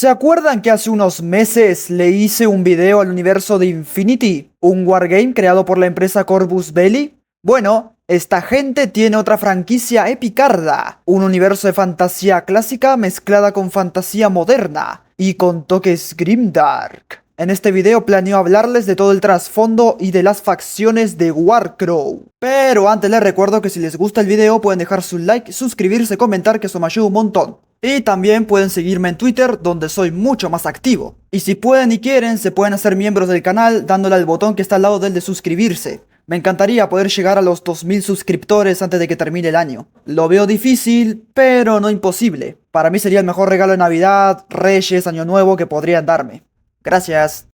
¿Se acuerdan que hace unos meses le hice un video al universo de Infinity, un wargame creado por la empresa Corvus Belli? Bueno, esta gente tiene otra franquicia epicarda, un universo de fantasía clásica mezclada con fantasía moderna y con toques grimdark. En este video planeo hablarles de todo el trasfondo y de las facciones de Warcrow. Pero antes les recuerdo que si les gusta el video pueden dejar su like, suscribirse, comentar, que eso me ayuda un montón. Y también pueden seguirme en Twitter, donde soy mucho más activo. Y si pueden y quieren, se pueden hacer miembros del canal dándole al botón que está al lado del de suscribirse. Me encantaría poder llegar a los 2000 suscriptores antes de que termine el año. Lo veo difícil, pero no imposible. Para mí sería el mejor regalo de Navidad, Reyes, Año Nuevo que podrían darme. Gracias.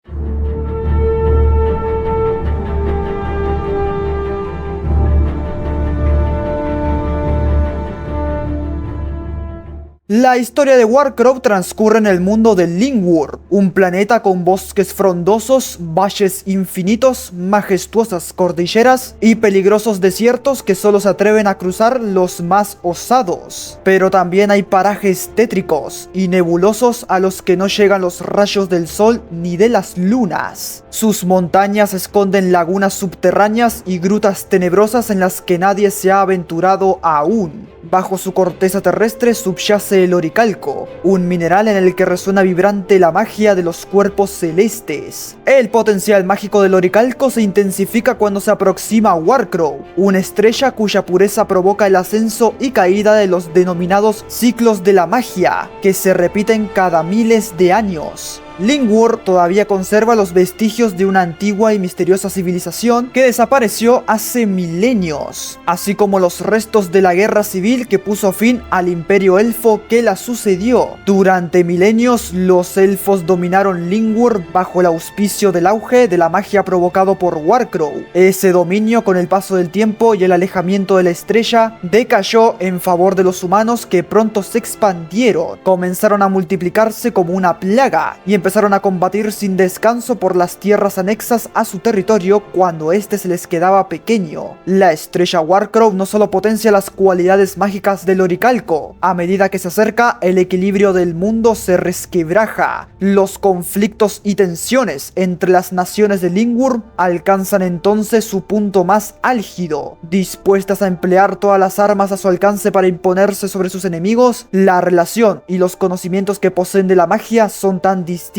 La historia de Warcrow transcurre en el mundo de Lingworld, un planeta con bosques frondosos, valles infinitos, majestuosas cordilleras y peligrosos desiertos que solo se atreven a cruzar los más osados. Pero también hay parajes tétricos y nebulosos a los que no llegan los rayos del sol ni de las lunas. Sus montañas esconden lagunas subterráneas y grutas tenebrosas en las que nadie se ha aventurado aún. Bajo su corteza terrestre subyace el oricalco, un mineral en el que resuena vibrante la magia de los cuerpos celestes. El potencial mágico del oricalco se intensifica cuando se aproxima a Warcrow, una estrella cuya pureza provoca el ascenso y caída de los denominados ciclos de la magia, que se repiten cada miles de años. Lingworld todavía conserva los vestigios de una antigua y misteriosa civilización que desapareció hace milenios, así como los restos de la guerra civil que puso fin al imperio elfo que la sucedió. Durante milenios, los elfos dominaron Lingworld bajo el auspicio del auge de la magia provocado por Warcrow. Ese dominio, con el paso del tiempo y el alejamiento de la estrella, decayó en favor de los humanos, que pronto se expandieron, comenzaron a multiplicarse como una plaga y empezaron a combatir sin descanso por las tierras anexas a su territorio cuando este se les quedaba pequeño. La estrella Warcrow no solo potencia las cualidades mágicas del oricalco, a medida que se acerca, el equilibrio del mundo se resquebraja. Los conflictos y tensiones entre las naciones de Lingworld alcanzan entonces su punto más álgido. Dispuestas a emplear todas las armas a su alcance para imponerse sobre sus enemigos, la relación y los conocimientos que poseen de la magia son tan distintos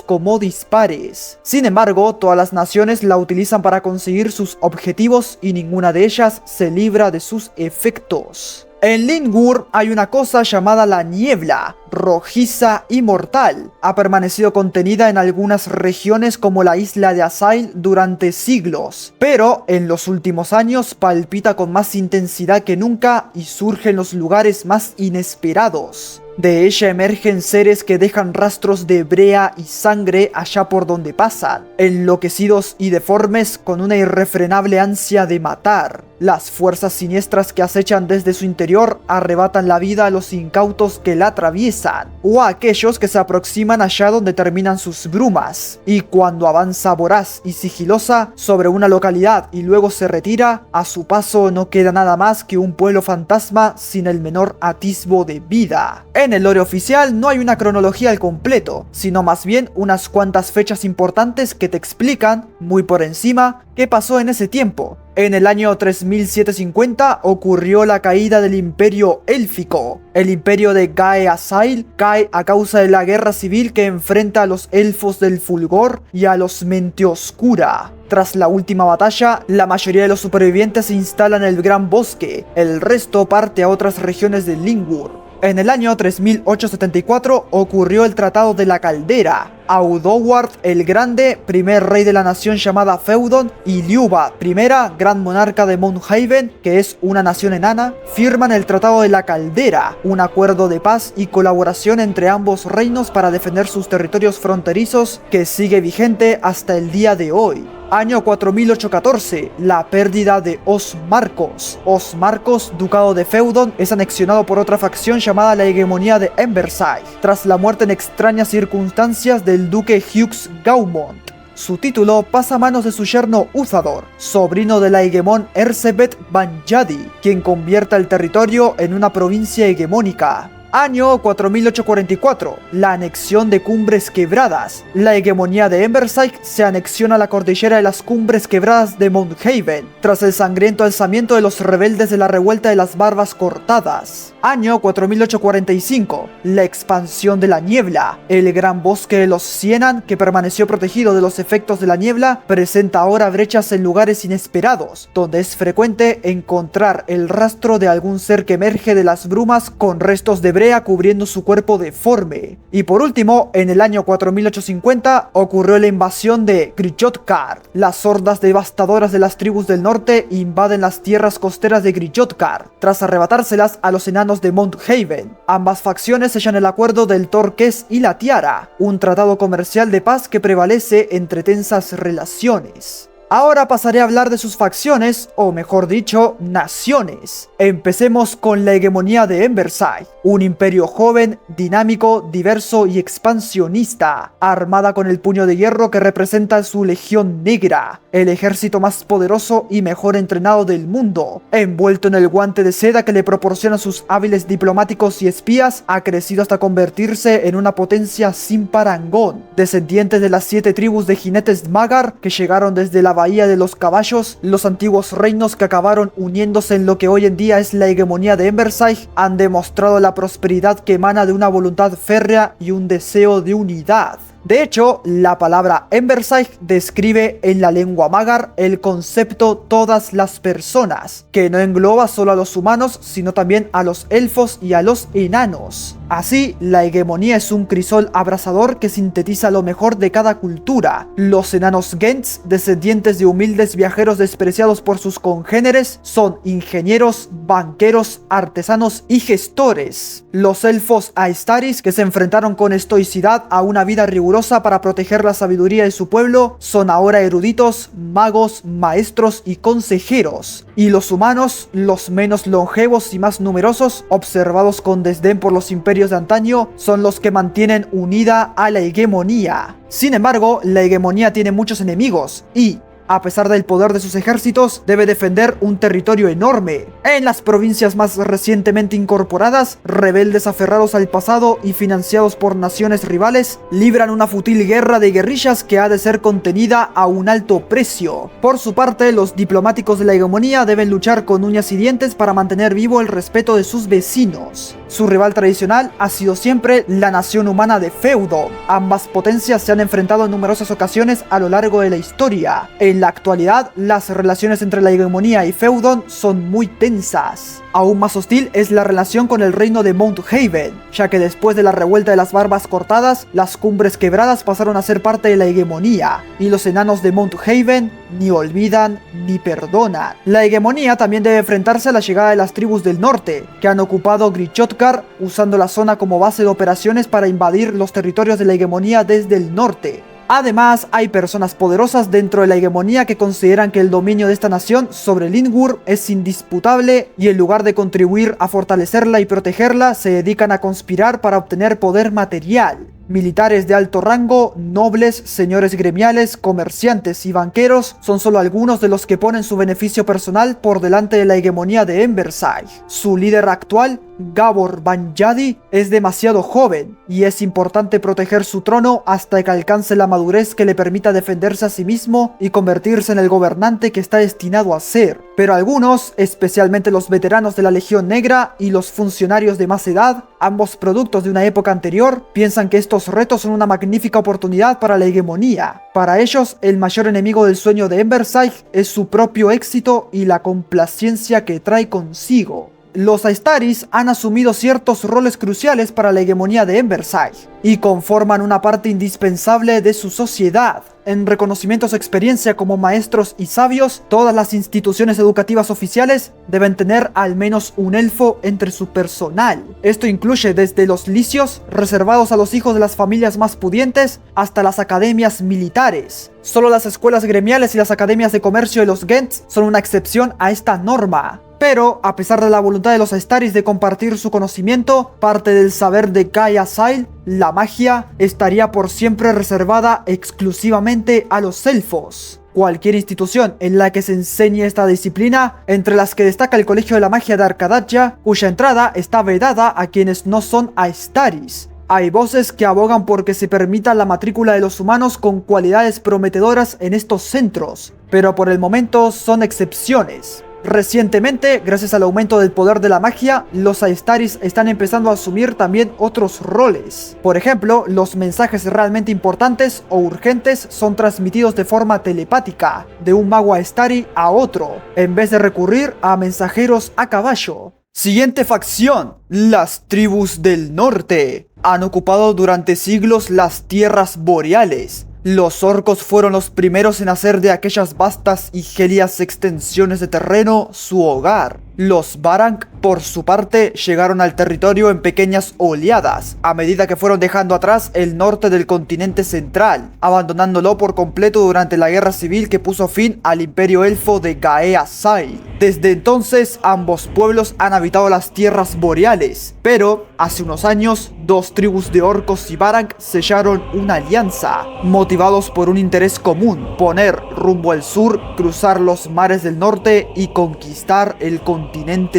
como dispares. Sin embargo, todas las naciones la utilizan para conseguir sus objetivos y ninguna de ellas se libra de sus efectos. En Lingworld hay una cosa llamada la niebla, rojiza y mortal. Ha permanecido contenida en algunas regiones como la isla de Asail durante siglos, pero en los últimos años palpita con más intensidad que nunca y surge en los lugares más inesperados. De ella emergen seres que dejan rastros de brea y sangre allá por donde pasan, enloquecidos y deformes con una irrefrenable ansia de matar. Las fuerzas siniestras que acechan desde su interior arrebatan la vida a los incautos que la atraviesan, o a aquellos que se aproximan allá donde terminan sus brumas. Y cuando avanza voraz y sigilosa sobre una localidad y luego se retira, a su paso no queda nada más que un pueblo fantasma sin el menor atisbo de vida. En el lore oficial no hay una cronología al completo, sino más bien unas cuantas fechas importantes que te explican, muy por encima, qué pasó en ese tiempo. En el año 3750 ocurrió la caída del imperio élfico. El imperio de Gae Asail cae a causa de la guerra civil que enfrenta a los elfos del fulgor y a los mente oscura. Tras la última batalla, la mayoría de los supervivientes se instalan en el Gran Bosque, el resto parte a otras regiones de Lingworld. En el año 3874 ocurrió el Tratado de la Caldera. Audoward el Grande, primer rey de la nación llamada Feudon, y Liuba, primera gran monarca de Mount Haven, que es una nación enana, firman el Tratado de la Caldera, un acuerdo de paz y colaboración entre ambos reinos para defender sus territorios fronterizos, que sigue vigente hasta el día de hoy. Año 4814, la pérdida de Osmarcos. Osmarcos, ducado de Feudon, es anexionado por otra facción llamada la Hegemonía de Emberside, tras la muerte en extrañas circunstancias del duque Hughes Gaumont. Su título pasa a manos de su yerno Uthador, sobrino de la hegemón Erzsébet Banjadi, quien convierte el territorio en una provincia hegemónica. Año 4844, la anexión de Cumbres Quebradas. La hegemonía de Embersike se anexiona a la cordillera de las Cumbres Quebradas de Mount Haven, tras el sangriento alzamiento de los rebeldes de la revuelta de las Barbas Cortadas. Año 4845, la expansión de la niebla. El gran bosque de los Sienan, que permaneció protegido de los efectos de la niebla, presenta ahora brechas en lugares inesperados, donde es frecuente encontrar el rastro de algún ser que emerge de las brumas con restos de brea cubriendo su cuerpo deforme. Y por último, en el año 4850 ocurrió la invasión de Grijotkar. Las hordas devastadoras de las tribus del norte invaden las tierras costeras de Grijotkar, tras arrebatárselas a los enanos de Mount Haven. Ambas facciones sellan el acuerdo del Torques y la Tiara, un tratado comercial de paz que prevalece entre tensas relaciones. Ahora pasaré a hablar de sus facciones, o mejor dicho, naciones. Empecemos con la hegemonía de Embersike, un imperio joven, dinámico, diverso y expansionista, armada con el puño de hierro que representa su Legión Negra, el ejército más poderoso y mejor entrenado del mundo. Envuelto en el guante de seda que le proporciona sus hábiles diplomáticos y espías, ha crecido hasta convertirse en una potencia sin parangón. Descendientes de las 7 tribus de jinetes Magar que llegaron desde la Bahía de los Caballos, los antiguos reinos que acabaron uniéndose en lo que hoy en día es la hegemonía de Embersike, han demostrado la prosperidad que emana de una voluntad férrea y un deseo de unidad. De hecho, la palabra Embersike describe en la lengua Magar el concepto todas las personas, que no engloba solo a los humanos, sino también a los elfos y a los enanos. Así, la hegemonía es un crisol abrasador que sintetiza lo mejor de cada cultura. Los enanos Gents, descendientes de humildes viajeros despreciados por sus congéneres, son ingenieros, banqueros, artesanos y gestores. Los elfos Aestaris, que se enfrentaron con estoicidad a una vida rigurosa para proteger la sabiduría de su pueblo, son ahora eruditos, magos, maestros y consejeros. Y los humanos, los menos longevos y más numerosos, observados con desdén por los imperios de antaño, son los que mantienen unida a la hegemonía. Sin embargo, la hegemonía tiene muchos enemigos y, a pesar del poder de sus ejércitos, debe defender un territorio enorme. En las provincias más recientemente incorporadas, rebeldes aferrados al pasado y financiados por naciones rivales, libran una fútil guerra de guerrillas que ha de ser contenida a un alto precio. Por su parte, los diplomáticos de la hegemonía deben luchar con uñas y dientes para mantener vivo el respeto de sus vecinos. Su rival tradicional ha sido siempre la nación humana de Feudon. Ambas potencias se han enfrentado en numerosas ocasiones a lo largo de la historia. En la actualidad, las relaciones entre la hegemonía y Feudon son muy tensas. Aún más hostil es la relación con el reino de Mount Haven, ya que después de la revuelta de las Barbas Cortadas, las Cumbres Quebradas pasaron a ser parte de la hegemonía, y los enanos de Mount Haven ni olvidan ni perdonan. La hegemonía también debe enfrentarse a la llegada de las tribus del norte, que han ocupado Grijotkar, usando la zona como base de operaciones para invadir los territorios de la hegemonía desde el norte. Además, hay personas poderosas dentro de la hegemonía que consideran que el dominio de esta nación sobre Lindwurm es indisputable y en lugar de contribuir a fortalecerla y protegerla, se dedican a conspirar para obtener poder material. Militares de alto rango, nobles, señores gremiales, comerciantes y banqueros son solo algunos de los que ponen su beneficio personal por delante de la hegemonía de Embersike. Su líder actual, Gabor Banjadi, es demasiado joven y es importante proteger su trono hasta que alcance la madurez que le permita defenderse a sí mismo y convertirse en el gobernante que está destinado a ser. Pero algunos, especialmente los veteranos de la Legión Negra y los funcionarios de más edad, ambos productos de una época anterior, piensan que estos retos son una magnífica oportunidad para la hegemonía. Para ellos, el mayor enemigo del sueño de Embersike es su propio éxito y la complacencia que trae consigo. Los Aestaris han asumido ciertos roles cruciales para la hegemonía de Embersike y conforman una parte indispensable de su sociedad. En reconocimiento a su experiencia como maestros y sabios, todas las instituciones educativas oficiales deben tener al menos un elfo entre su personal. Esto incluye desde los licios, reservados a los hijos de las familias más pudientes, hasta las academias militares. Solo las escuelas gremiales y las academias de comercio de los Gents son una excepción a esta norma. Pero, a pesar de la voluntad de los Aestaris de compartir su conocimiento, parte del saber de Gaia Sail, la magia, estaría por siempre reservada exclusivamente a los elfos. cualquier institución en la que se enseñe esta disciplina, entre las que destaca el Colegio de la Magia de Arkadacha, cuya entrada está vedada a quienes no son Aestaris. Hay voces que abogan por que se permita la matrícula de los humanos con cualidades prometedoras en estos centros, pero por el momento son excepciones. Recientemente, gracias al aumento del poder de la magia, los Aestaris están empezando a asumir también otros roles. Por ejemplo, los mensajes realmente importantes o urgentes son transmitidos de forma telepática, de un mago Aestari a otro, en vez de recurrir a mensajeros a caballo. Siguiente facción, las tribus del norte. Han ocupado durante siglos las tierras boreales. Los orcos fueron los primeros en hacer de aquellas vastas y gélidas extensiones de terreno su hogar. Los Varang, por su parte, llegaron al territorio en pequeñas oleadas, a medida que fueron dejando atrás el norte del continente central, abandonándolo por completo durante la guerra civil que puso fin al imperio elfo de Gaea-Sail. Desde entonces, ambos pueblos han habitado las tierras boreales, pero hace unos años, dos tribus de orcos y Varang sellaron una alianza, motivados por un interés común: poner rumbo al sur, cruzar los mares del norte y conquistar el continente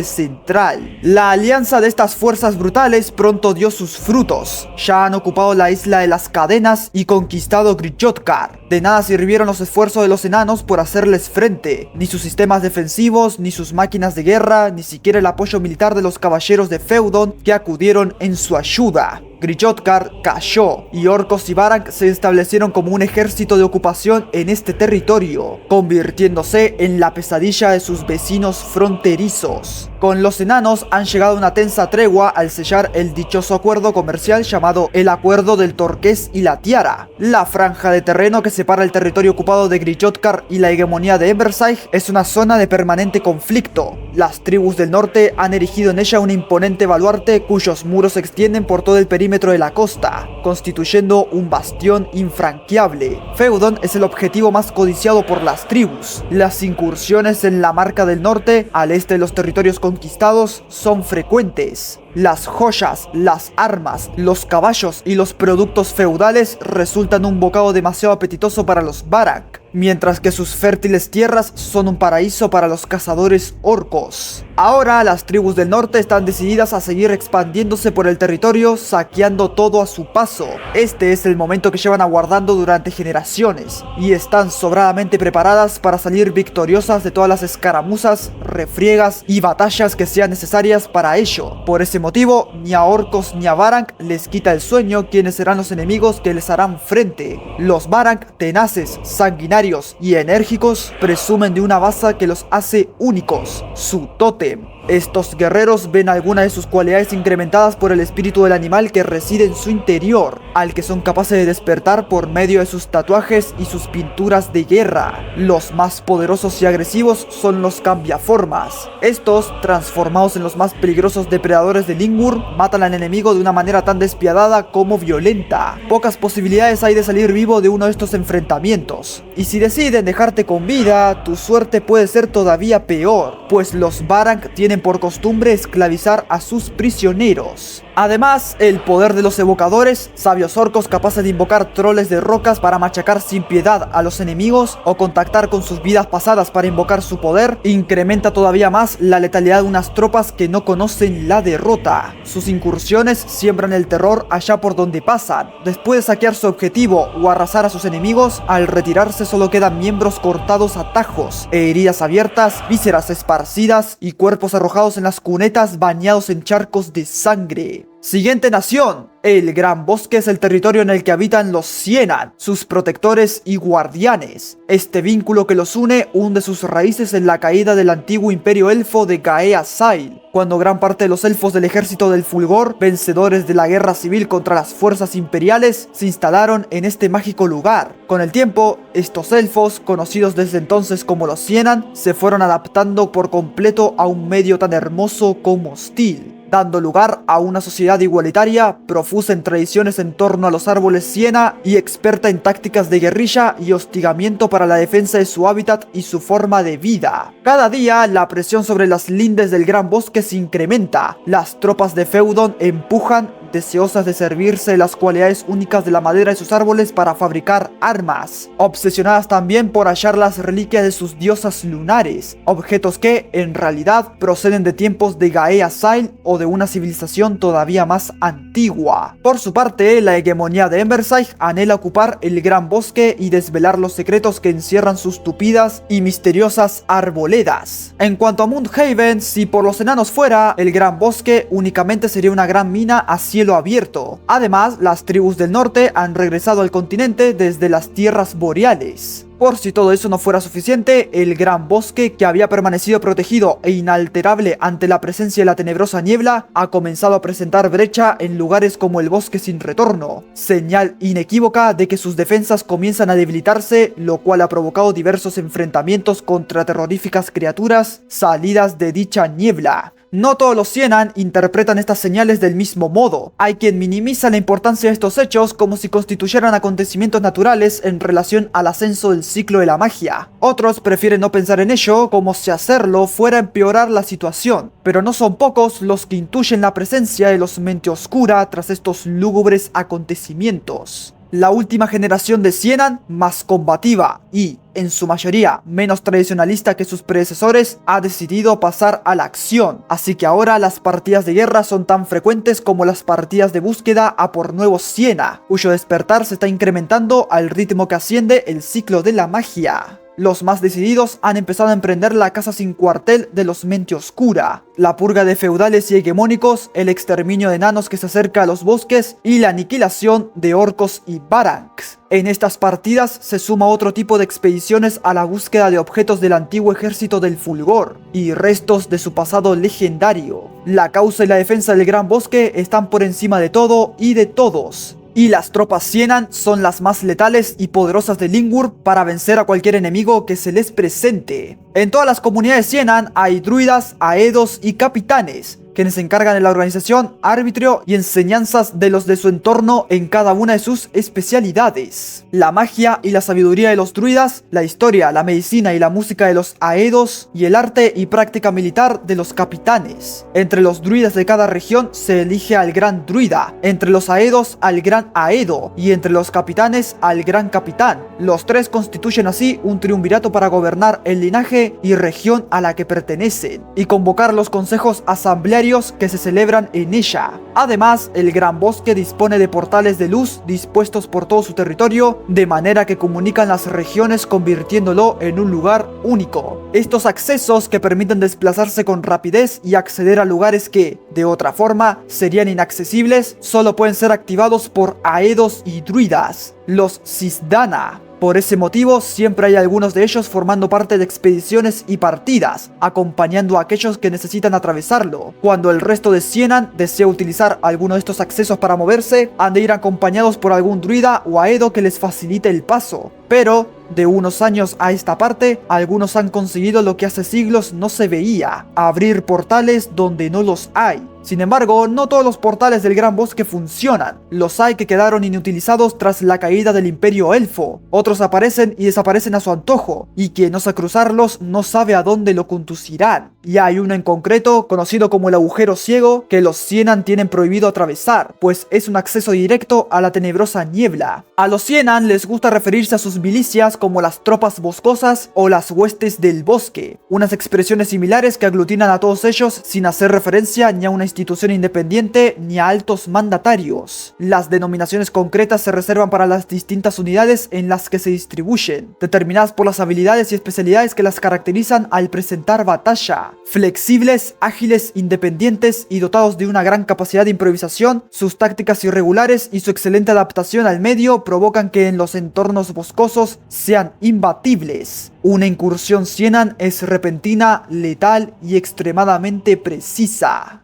central. La alianza de estas fuerzas brutales pronto dio sus frutos. Ya han ocupado la isla de las cadenas y conquistado Grijotkar. De nada sirvieron los esfuerzos de los enanos por hacerles frente, ni sus sistemas defensivos, ni sus máquinas de guerra, ni siquiera el apoyo militar de los caballeros de Feudon que acudieron en su ayuda. Grijotkar cayó y orcos y Varang se establecieron como un ejército de ocupación en este territorio, convirtiéndose en la pesadilla de sus vecinos fronterizos. Con los enanos han llegado a una tensa tregua al sellar el dichoso acuerdo comercial llamado el Acuerdo del Torqués y la Tiara. La franja de terreno que separa el territorio ocupado de Grijotkar y la hegemonía de Embersig es una zona de permanente conflicto. Las tribus del norte han erigido en ella un imponente baluarte cuyos muros se extienden por todo el perímetro de la costa, constituyendo un bastión infranqueable. Feudon es el objetivo más codiciado por las tribus. Las incursiones en la Marca del Norte, al este de los territorios conquistados, son frecuentes. Las joyas, las armas, los caballos y los productos feudales resultan un bocado demasiado apetitoso para los Varang, mientras que sus fértiles tierras son un paraíso para los cazadores orcos. Ahora las tribus del norte están decididas a seguir expandiéndose por el territorio, saqueando todo a su paso. Este es el momento que llevan aguardando durante generaciones, y están sobradamente preparadas para salir victoriosas de todas las escaramuzas, refriegas y batallas que sean necesarias para ello. Por ese motivo, ni a orcos ni a Varang les quita el sueño quiénes serán los enemigos que les harán frente. Los Varang, tenaces, sanguinarios y enérgicos, presumen de una base que los hace únicos: su tótem. Estos guerreros ven algunas de sus cualidades incrementadas por el espíritu del animal que reside en su interior, al que son capaces de despertar por medio de sus tatuajes y sus pinturas de guerra. Los más poderosos y agresivos son los cambiaformas. Estos, transformados en los más peligrosos depredadores de Lingwur, matan al enemigo de una manera tan despiadada como violenta. Pocas posibilidades hay de salir vivo de uno de estos enfrentamientos, y si deciden dejarte con vida, tu suerte puede ser todavía peor, pues los Varang tienen por costumbre esclavizar a sus prisioneros. Además, el poder de los evocadores, sabios orcos capaces de invocar troles de rocas para machacar sin piedad a los enemigos o contactar con sus vidas pasadas para invocar su poder, incrementa todavía más la letalidad de unas tropas que no conocen la derrota. Sus incursiones siembran el terror allá por donde pasan. Después de saquear su objetivo o arrasar a sus enemigos, al retirarse solo quedan miembros cortados a tajos, heridas abiertas, vísceras esparcidas y cuerpos arrojados en las cunetas bañados en charcos de sangre. Siguiente nación. El Gran Bosque es el territorio en el que habitan los Sienan, sus protectores y guardianes. Este vínculo que los une hunde sus raíces en la caída del antiguo imperio elfo de Gaea-Sail, cuando gran parte de los elfos del ejército del Fulgor, vencedores de la guerra civil contra las fuerzas imperiales, se instalaron en este mágico lugar. Con el tiempo, estos elfos, conocidos desde entonces como los Sienan, se fueron adaptando por completo a un medio tan hermoso como hostil, dando lugar a una sociedad igualitaria, profusa en tradiciones en torno a los árboles siena y experta en tácticas de guerrilla y hostigamiento para la defensa de su hábitat y su forma de vida. Cada día, la presión sobre las lindes del Gran Bosque se incrementa. Las tropas de Feudon empujan, deseosas de servirse de las cualidades únicas de la madera de sus árboles para fabricar armas, obsesionadas también por hallar las reliquias de sus diosas lunares, objetos que, en realidad, proceden de tiempos de Gaea Sail o de una civilización todavía más antigua. Por su parte, la hegemonía de Embersige anhela ocupar el gran bosque y desvelar los secretos que encierran sus tupidas y misteriosas arboledas. En cuanto a Moonhaven, si por los enanos fuera, el gran bosque únicamente sería una gran mina a cielo abierto. Además, las tribus del norte han regresado al continente desde las tierras boreales. Por si todo eso no fuera suficiente, el gran bosque, que había permanecido protegido e inalterable ante la presencia de la tenebrosa niebla, ha comenzado a presentar brecha en lugares como el bosque sin retorno, señal inequívoca de que sus defensas comienzan a debilitarse, lo cual ha provocado diversos enfrentamientos contra terroríficas criaturas salidas de dicha niebla. No todos los Sienan interpretan estas señales del mismo modo. Hay quien minimiza la importancia de estos hechos como si constituyeran acontecimientos naturales en relación al ascenso del ciclo de la magia. Otros prefieren no pensar en ello, como si hacerlo fuera a empeorar la situación. Pero no son pocos los que intuyen la presencia de los Mente Oscura tras estos lúgubres acontecimientos. La última generación de Sienan, más combativa y, en su mayoría, menos tradicionalista que sus predecesores, ha decidido pasar a la acción. Así que ahora las partidas de guerra son tan frecuentes como las partidas de búsqueda a por nuevos Siena, cuyo despertar se está incrementando al ritmo que asciende el ciclo de la magia. Los más decididos han empezado a emprender la caza sin cuartel de los Mente Oscura, la purga de feudales y hegemónicos, el exterminio de enanos que se acerca a los bosques y la aniquilación de orcos y barangs. En estas partidas se suma otro tipo de expediciones a la búsqueda de objetos del antiguo ejército del Fulgor y restos de su pasado legendario. La causa y la defensa del gran bosque están por encima de todo y de todos. Y las tropas Sienan son las más letales y poderosas de Lingwur para vencer a cualquier enemigo que se les presente. En todas las comunidades Sienan hay druidas, aedos y capitanes, quienes se encargan de la organización, arbitrio y enseñanzas de los de su entorno en cada una de sus especialidades. La magia y la sabiduría de los druidas, la historia, la medicina y la música de los aedos, y el arte y práctica militar de los capitanes. Entre los druidas de cada región se elige al gran druida, entre los aedos al gran aedo, y entre los capitanes al gran capitán. Los tres constituyen así un triunvirato para gobernar el linaje y región a la que pertenecen, y convocar los consejos asamblearios que se celebran en ella. Además, el gran bosque dispone de portales de luz dispuestos por todo su territorio, de manera que comunican las regiones convirtiéndolo en un lugar único. Estos accesos que permiten desplazarse con rapidez y acceder a lugares que, de otra forma, serían inaccesibles, solo pueden ser activados por aedos y druidas, los Sisdana. Por ese motivo, siempre hay algunos de ellos formando parte de expediciones y partidas, acompañando a aquellos que necesitan atravesarlo. Cuando el resto de Sienan desea utilizar alguno de estos accesos para moverse, han de ir acompañados por algún druida o aedo que les facilite el paso. Pero, de unos años a esta parte, algunos han conseguido lo que hace siglos no se veía: abrir portales donde no los hay. Sin embargo, no todos los portales del Gran Bosque funcionan. Los hay que quedaron inutilizados tras la caída del Imperio Elfo. Otros aparecen y desaparecen a su antojo, y quien osa cruzarlos no sabe a dónde lo conducirán. Y hay uno en concreto, conocido como el Agujero Ciego, que los Sienan tienen prohibido atravesar, pues es un acceso directo a la tenebrosa niebla. A los Sienan les gusta referirse a sus milicias como las tropas boscosas o las huestes del bosque, unas expresiones similares que aglutinan a todos ellos sin hacer referencia ni a una institución independiente ni a altos mandatarios. Las denominaciones concretas se reservan para las distintas unidades en las que se distribuyen, determinadas por las habilidades y especialidades que las caracterizan al presentar batalla. Flexibles, ágiles, independientes y dotados de una gran capacidad de improvisación, sus tácticas irregulares y su excelente adaptación al medio provocan que en los entornos boscosos sean imbatibles. Una incursión Sienan es repentina, letal y extremadamente precisa.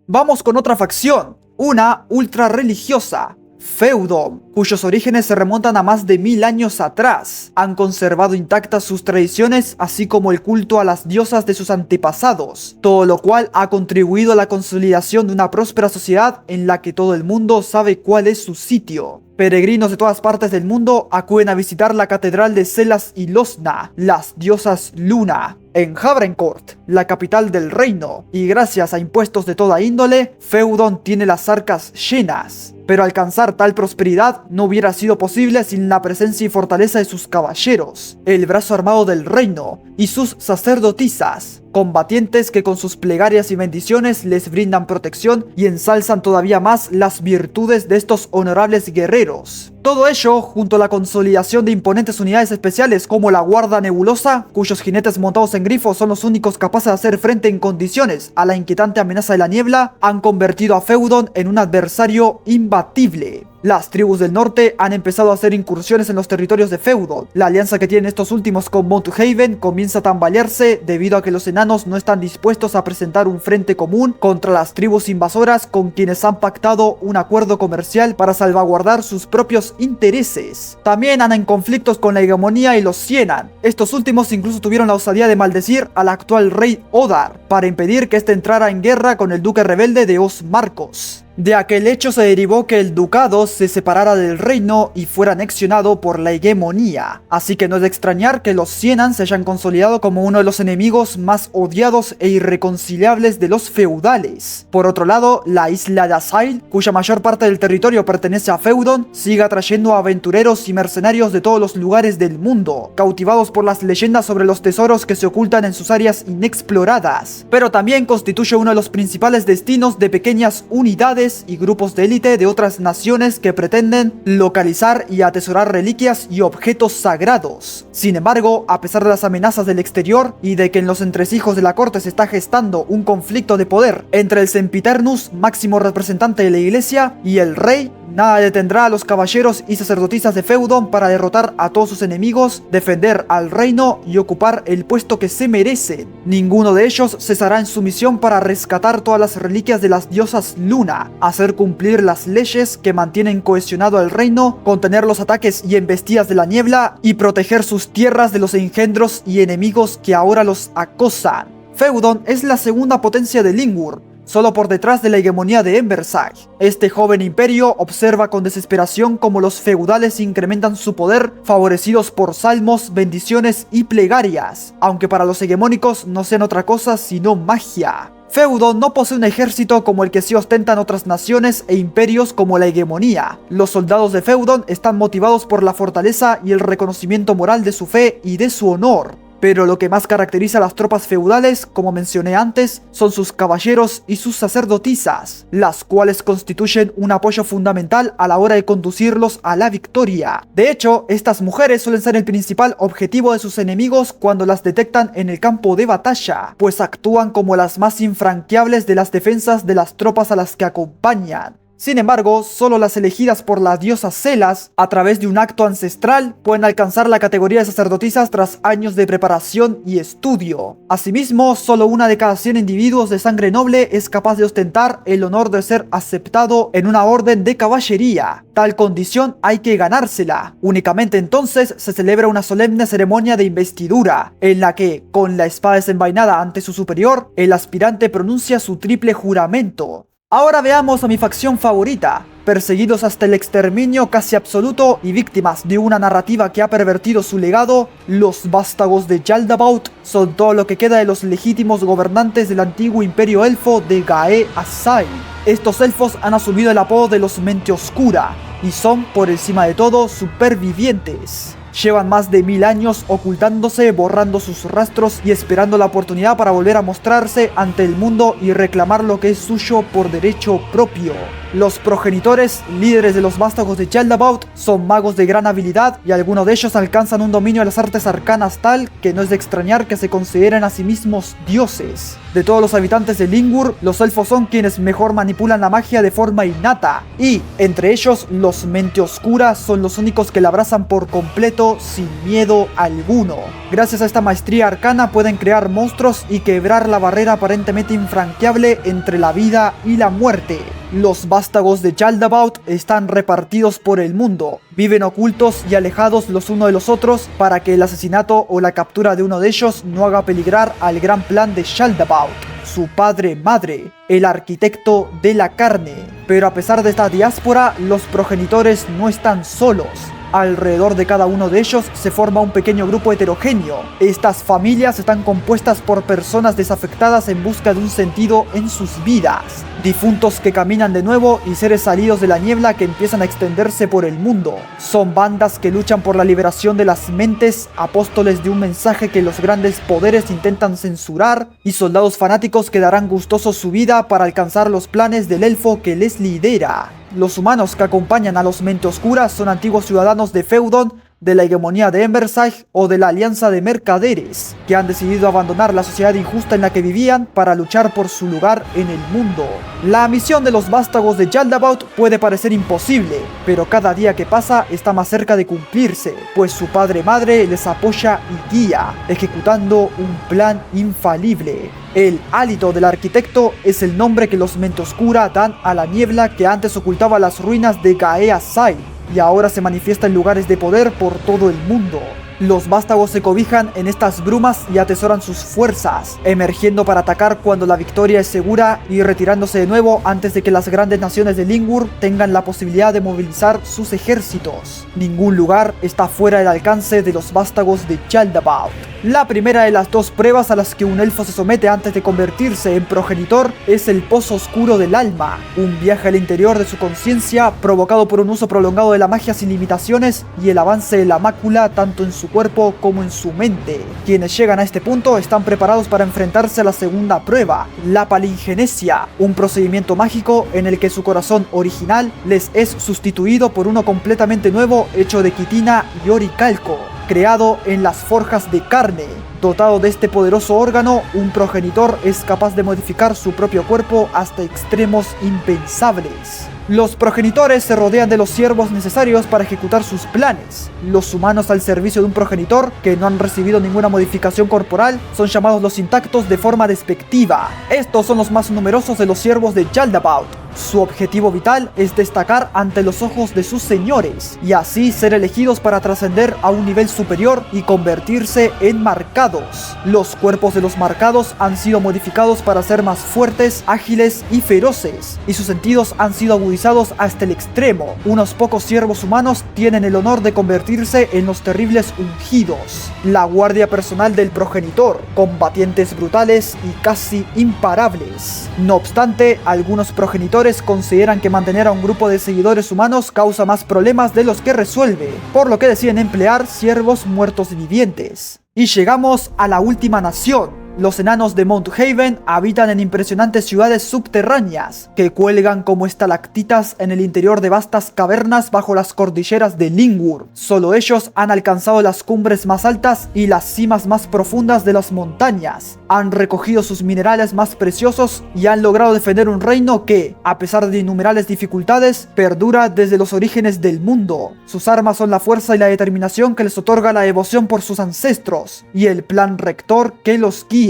Vamos con otra facción, una ultra religiosa, Feudum, cuyos orígenes se remontan a más de 1000 años atrás. Han conservado intactas sus tradiciones, así como el culto a las diosas de sus antepasados, todo lo cual ha contribuido a la consolidación de una próspera sociedad en la que todo el mundo sabe cuál es su sitio. Peregrinos de todas partes del mundo acuden a visitar la catedral de Selas y Losna, las diosas Luna, en Havrencourt, la capital del reino, y gracias a impuestos de toda índole, Feudon tiene las arcas llenas. Pero alcanzar tal prosperidad no hubiera sido posible sin la presencia y fortaleza de sus caballeros, el brazo armado del reino y sus sacerdotisas, combatientes que con sus plegarias y bendiciones les brindan protección y ensalzan todavía más las virtudes de estos honorables guerreros. Todo ello, junto a la consolidación de imponentes unidades especiales como la Guarda Nebulosa, cuyos jinetes montados en grifos son los únicos capaces de hacer frente en condiciones a la inquietante amenaza de la niebla, han convertido a Feudon en un adversario imbatible. Las tribus del norte han empezado a hacer incursiones en los territorios de Feudon. La alianza que tienen estos últimos con Mounthaven comienza a tambalearse debido a que los enanos no están dispuestos a presentar un frente común contra las tribus invasoras con quienes han pactado un acuerdo comercial para salvaguardar sus propios intereses. También andan en conflictos con la hegemonía y los Sienan. Estos últimos incluso tuvieron la osadía de maldecir al actual rey Odar para impedir que éste entrara en guerra con el duque rebelde de Os-Marcos. De aquel hecho se derivó que el ducado se separara del reino y fuera anexionado por la hegemonía, así que no es de extrañar que los Sienan se hayan consolidado como uno de los enemigos más odiados e irreconciliables de los feudales. Por otro lado, la isla de Asail, cuya mayor parte del territorio pertenece a Feudon, sigue atrayendo a aventureros y mercenarios de todos los lugares del mundo, cautivados por las leyendas sobre los tesoros que se ocultan en sus áreas inexploradas, pero también constituye uno de los principales destinos de pequeñas unidades y grupos de élite de otras naciones que pretenden localizar y atesorar reliquias y objetos sagrados. Sin embargo, a pesar de las amenazas del exterior y de que en los entresijos de la corte se está gestando un conflicto de poder entre el Sempiternus, máximo representante de la iglesia, y el rey, nada detendrá a los caballeros y sacerdotisas de Feudon para derrotar a todos sus enemigos, defender al reino y ocupar el puesto que se merecen. Ninguno de ellos cesará en su misión para rescatar todas las reliquias de las diosas Luna, hacer cumplir las leyes que mantienen cohesionado al reino, contener los ataques y embestidas de la niebla y proteger sus tierras de los engendros y enemigos que ahora los acosan. Feudon es la segunda potencia de Lingwur, solo por detrás de la hegemonía de Embersag. Este joven imperio observa con desesperación cómo los feudales incrementan su poder, favorecidos por salmos, bendiciones y plegarias, aunque para los hegemónicos no sean otra cosa sino magia. Feudon no posee un ejército como el que sí ostentan otras naciones e imperios como la hegemonía. Los soldados de Feudon están motivados por la fortaleza y el reconocimiento moral de su fe y de su honor. Pero lo que más caracteriza a las tropas feudales, como mencioné antes, son sus caballeros y sus sacerdotisas, las cuales constituyen un apoyo fundamental a la hora de conducirlos a la victoria. De hecho, estas mujeres suelen ser el principal objetivo de sus enemigos cuando las detectan en el campo de batalla, pues actúan como las más infranqueables de las defensas de las tropas a las que acompañan. Sin embargo, solo las elegidas por la diosa Selas, a través de un acto ancestral, pueden alcanzar la categoría de sacerdotisas tras años de preparación y estudio. Asimismo, solo una de cada 100 individuos de sangre noble es capaz de ostentar el honor de ser aceptado en una orden de caballería. Tal condición hay que ganársela. Únicamente entonces se celebra una solemne ceremonia de investidura, en la que, con la espada desenvainada ante su superior, el aspirante pronuncia su triple juramento. Ahora veamos a mi facción favorita, perseguidos hasta el exterminio casi absoluto y víctimas de una narrativa que ha pervertido su legado. Los vástagos de Yaldabaoth son todo lo que queda de los legítimos gobernantes del antiguo imperio elfo de Gae Asail. Estos elfos han asumido el apodo de los Mente Oscura y son, por encima de todo, supervivientes. Llevan más de 1000 años ocultándose, borrando sus rastros y esperando la oportunidad para volver a mostrarse ante el mundo y reclamar lo que es suyo por derecho propio. Los progenitores, líderes de los vástagos de Yaldabaoth, son magos de gran habilidad y algunos de ellos alcanzan un dominio de las artes arcanas tal que no es de extrañar que se consideren a sí mismos dioses. De todos los habitantes de Lingwur, los elfos son quienes mejor manipulan la magia de forma innata y, entre ellos, los Mente Oscura son los únicos que la abrazan por completo solo sin miedo alguno. Gracias a esta maestría arcana pueden crear monstruos y quebrar la barrera aparentemente infranqueable entre la vida y la muerte. Los vástagos de Yaldabaoth están repartidos por el mundo, viven ocultos y alejados los unos de los otros para que el asesinato o la captura de uno de ellos no haga peligrar al gran plan de Yaldabaoth, su padre-madre, el arquitecto de la carne. Pero a pesar de esta diáspora, los progenitores no están solos. Alrededor de cada uno de ellos se forma un pequeño grupo heterogéneo. Estas familias están compuestas por personas desafectadas en busca de un sentido en sus vidas, difuntos que caminan de nuevo y seres salidos de la niebla que empiezan a extenderse por el mundo. Son bandas que luchan por la liberación de las mentes, apóstoles de un mensaje que los grandes poderes intentan censurar, y soldados fanáticos que darán gustosos su vida para alcanzar los planes del elfo que les lidera. Los humanos que acompañan a los Mente Oscura son antiguos ciudadanos de Feudon, de la hegemonía de Emberside o de la alianza de mercaderes, que han decidido abandonar la sociedad injusta en la que vivían para luchar por su lugar en el mundo. La misión de los vástagos de Yaldabaoth puede parecer imposible, pero cada día que pasa está más cerca de cumplirse, pues su padre-madre les apoya y guía, ejecutando un plan infalible. El hálito del arquitecto es el nombre que los Mente Oscura dan a la niebla que antes ocultaba las ruinas de Gaea Sai y ahora se manifiesta en lugares de poder por todo el mundo. Los vástagos se cobijan en estas brumas y atesoran sus fuerzas, emergiendo para atacar cuando la victoria es segura y retirándose de nuevo antes de que las grandes naciones de Lingwur tengan la posibilidad de movilizar sus ejércitos. Ningún lugar está fuera del alcance de los vástagos de Yaldabaoth. La primera de las dos pruebas a las que un elfo se somete antes de convertirse en progenitor es el Pozo Oscuro del Alma, un viaje al interior de su conciencia provocado por un uso prolongado de la magia sin limitaciones y el avance de la mácula tanto en su cuerpo como en su mente. Quienes llegan a este punto están preparados para enfrentarse a la segunda prueba, la palingenesia, un procedimiento mágico en el que su corazón original les es sustituido por uno completamente nuevo hecho de quitina y oricalco, creado en las forjas de carne. Dotado de este poderoso órgano, un progenitor es capaz de modificar su propio cuerpo hasta extremos impensables. Los progenitores se rodean de los siervos necesarios para ejecutar sus planes. Los humanos al servicio de un progenitor, que no han recibido ninguna modificación corporal, son llamados los intactos de forma despectiva. Estos son los más numerosos de los siervos de Yaldabaoth. Su objetivo vital es destacar ante los ojos de sus señores, y así ser elegidos para trascender a un nivel superior y convertirse en marcados. Los cuerpos de los marcados han sido modificados para ser más fuertes, ágiles y feroces, y sus sentidos han sido agudizados hasta el extremo. Unos pocos siervos humanos tienen el honor de convertirse en los terribles ungidos, la guardia personal del progenitor, combatientes brutales y casi imparables. No obstante, algunos progenitores consideran que mantener a un grupo de seguidores humanos causa más problemas de los que resuelve, por lo que deciden emplear siervos muertos vivientes. Y llegamos a la última nación. Los enanos de Mount Haven habitan en impresionantes ciudades subterráneas que cuelgan como estalactitas en el interior de vastas cavernas bajo las cordilleras de Lingwur. Solo ellos han alcanzado las cumbres más altas y las cimas más profundas de las montañas. Han recogido sus minerales más preciosos y han logrado defender un reino que, a pesar de innumerables dificultades, perdura desde los orígenes del mundo. Sus armas son la fuerza y la determinación que les otorga la devoción por sus ancestros y el plan rector que los guía.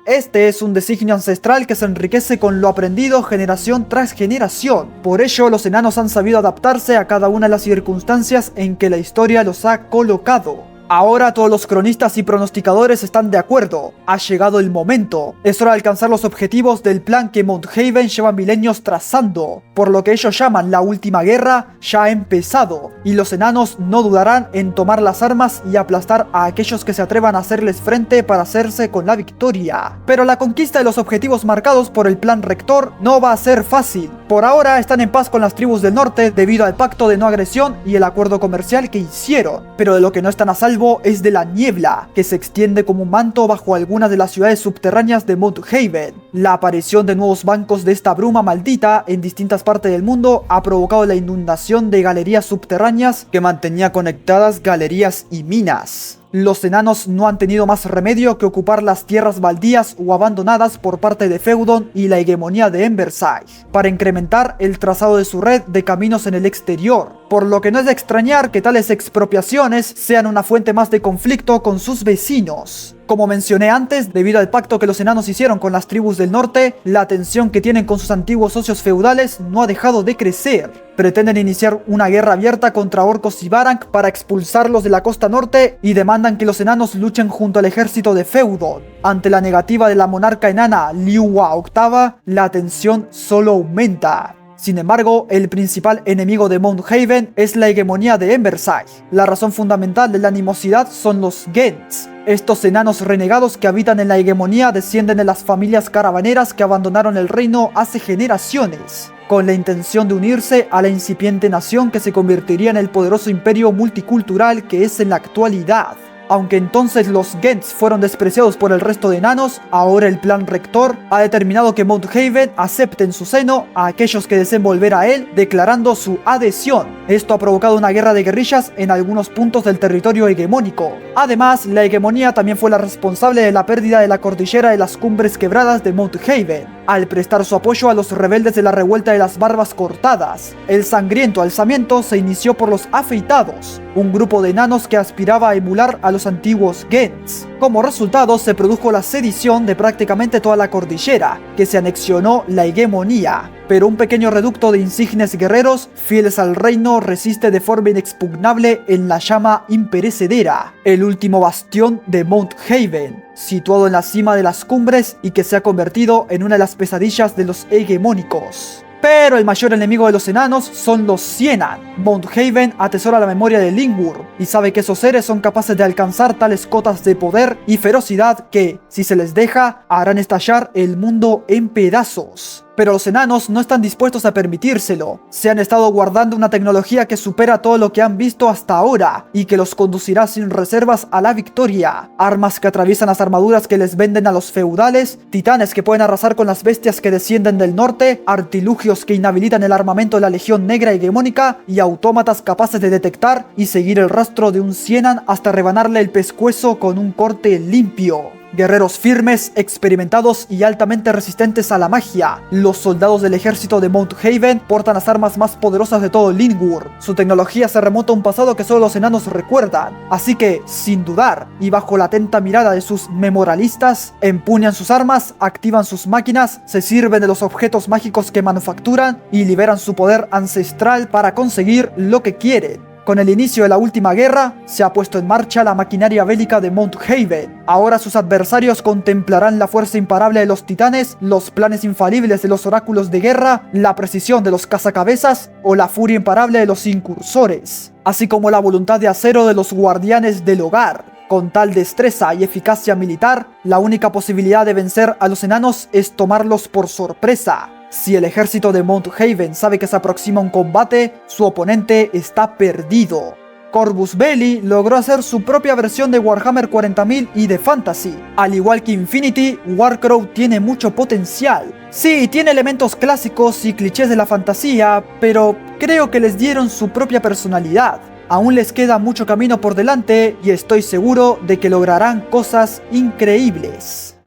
Este es un designio ancestral que se enriquece con lo aprendido generación tras generación. Por ello, los enanos han sabido adaptarse a cada una de las circunstancias en que la historia los ha colocado. Ahora todos los cronistas y pronosticadores están de acuerdo. Ha llegado el momento. Es hora de alcanzar los objetivos del plan que Mount Haven lleva milenios trazando. Por lo que ellos llaman la última guerra, ya ha empezado. Y los enanos no dudarán en tomar las armas y aplastar a aquellos que se atrevan a hacerles frente para hacerse con la victoria. Pero la conquista de los objetivos marcados por el plan rector no va a ser fácil. Por ahora están en paz con las tribus del norte debido al pacto de no agresión y el acuerdo comercial que hicieron. Pero de lo que no están a salvo es de la niebla, que se extiende como un manto bajo algunas de las ciudades subterráneas de Mount Haven. La aparición de nuevos bancos de esta bruma maldita en distintas partes del mundo ha provocado la inundación de galerías subterráneas que mantenía conectadas galerías y minas. Los enanos no han tenido más remedio que ocupar las tierras baldías o abandonadas por parte de Feudon y la hegemonía de Emberside, para incrementar el trazado de su red de caminos en el exterior, por lo que no es de extrañar que tales expropiaciones sean una fuente más de conflicto con sus vecinos. Como mencioné antes, debido al pacto que los enanos hicieron con las tribus del norte, la tensión que tienen con sus antiguos socios feudales no ha dejado de crecer. Pretenden iniciar una guerra abierta contra orcos y Barank para expulsarlos de la costa norte y demandan que los enanos luchen junto al ejército de Feudon. Ante la negativa de la monarca enana Liuwa VIII, la tensión solo aumenta. Sin embargo, el principal enemigo de Mount Haven es la hegemonía de Emberside. La razón fundamental de la animosidad son los Gents. Estos enanos renegados que habitan en la hegemonía descienden de las familias caravaneras que abandonaron el reino hace generaciones, con la intención de unirse a la incipiente nación que se convertiría en el poderoso imperio multicultural que es en la actualidad. Aunque entonces los Gents fueron despreciados por el resto de enanos, ahora el plan rector ha determinado que Mount Haven acepte en su seno a aquellos que deseen volver a él, declarando su adhesión. Esto ha provocado una guerra de guerrillas en algunos puntos del territorio hegemónico. Además, la hegemonía también fue la responsable de la pérdida de la cordillera de las Cumbres Quebradas de Mount Haven, al prestar su apoyo a los rebeldes de la revuelta de las Barbas Cortadas. El sangriento alzamiento se inició por los Afeitados, un grupo de enanos que aspiraba a emular a los antiguos Gents. Como resultado, se produjo la sedición de prácticamente toda la cordillera, que se anexionó la hegemonía. Pero un pequeño reducto de insignes guerreros, fieles al reino, resiste de forma inexpugnable en la llama imperecedera, el último bastión de Mount Haven, situado en la cima de las cumbres y que se ha convertido en una de las pesadillas de los hegemónicos. Pero el mayor enemigo de los enanos son los Sienan. Mount Haven atesora la memoria de Lingwur y sabe que esos seres son capaces de alcanzar tales cotas de poder y ferocidad que, si se les deja, harán estallar el mundo en pedazos. Pero los enanos no están dispuestos a permitírselo. Se han estado guardando una tecnología que supera todo lo que han visto hasta ahora y que los conducirá sin reservas a la victoria. Armas que atraviesan las armaduras que les venden a los feudales, titanes que pueden arrasar con las bestias que descienden del norte, artilugios que inhabilitan el armamento de la Legión Negra hegemónica y autómatas capaces de detectar y seguir el rastro de un Sienan hasta rebanarle el pescuezo con un corte limpio. Guerreros firmes, experimentados y altamente resistentes a la magia. Los soldados del ejército de Mount Haven portan las armas más poderosas de todo Lingwur. Su tecnología se remonta a un pasado que solo los enanos recuerdan. Así que, sin dudar, y bajo la atenta mirada de sus memorialistas, empuñan sus armas, activan sus máquinas, se sirven de los objetos mágicos que manufacturan y liberan su poder ancestral para conseguir lo que quieren. Con el inicio de la última guerra, se ha puesto en marcha la maquinaria bélica de Mount Haven. Ahora sus adversarios contemplarán la fuerza imparable de los titanes, los planes infalibles de los oráculos de guerra, la precisión de los cazacabezas o la furia imparable de los incursores, así como la voluntad de acero de los guardianes del hogar. Con tal destreza y eficacia militar, la única posibilidad de vencer a los enanos es tomarlos por sorpresa. Si el ejército de Mount Haven sabe que se aproxima un combate, su oponente está perdido. Corvus Belli logró hacer su propia versión de Warhammer 40.000 y de Fantasy. Al igual que Infinity, Warcrow tiene mucho potencial. Sí, tiene elementos clásicos y clichés de la fantasía, pero creo que les dieron su propia personalidad. Aún les queda mucho camino por delante y estoy seguro de que lograrán cosas increíbles.